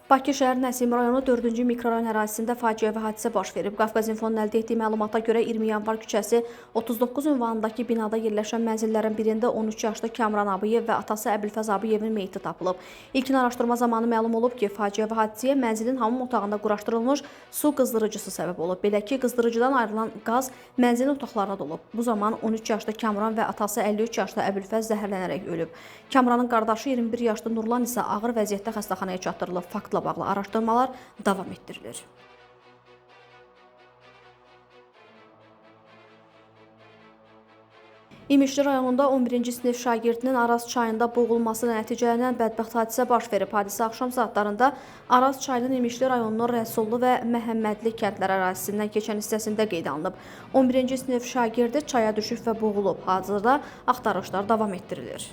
Bakı şəhər Nəsim rayonu 4-cü mikrorayon ərazisində faciəvi hadisə baş verib. Qafqaz İnfonun əldə etdiyi məlumata görə 20 yanvar küçəsi 39 ünvanındakı binada yerləşən mənzillərin birində 13 yaşlı Kamran Abiyev və atası Əbülfəz Abiyevin meyiti tapılıb. İlkin araşdırma zamanı məlum olub ki, faciəvi hadisəyə mənzilin hamam otağında quraşdırılmış su qızdırıcısı səbəb olub. Belə ki, qızdırıcıdan ayrılan qaz mənzilin otaqlarına dolub. Bu zaman 13 yaşlı Kamran və atası 53 yaşlı Əbülfəz zəhərlənərək ölüb. Kamranın qardaşı 21 yaşlı Nurlan isə ağır vəziyyətdə xəstəxanaya çatdırılıb. Faktla bağlı araşdırmalar davam etdirilir. İmişli rayonunda 11-ci sinif şagirdinin Araz çayında boğulması nəticələnən bədbəxt hadisə baş verib. Hadisə axşam saatlarında Araz çayının İmişli rayonunun Rəsullu və Məhəmmədli kəndlər ərazisindən keçən hissəsində qeydə alınıb. 11-ci sinif şagirdi çaya düşüb və boğulub. Hazırda axtarışlar davam etdirilir.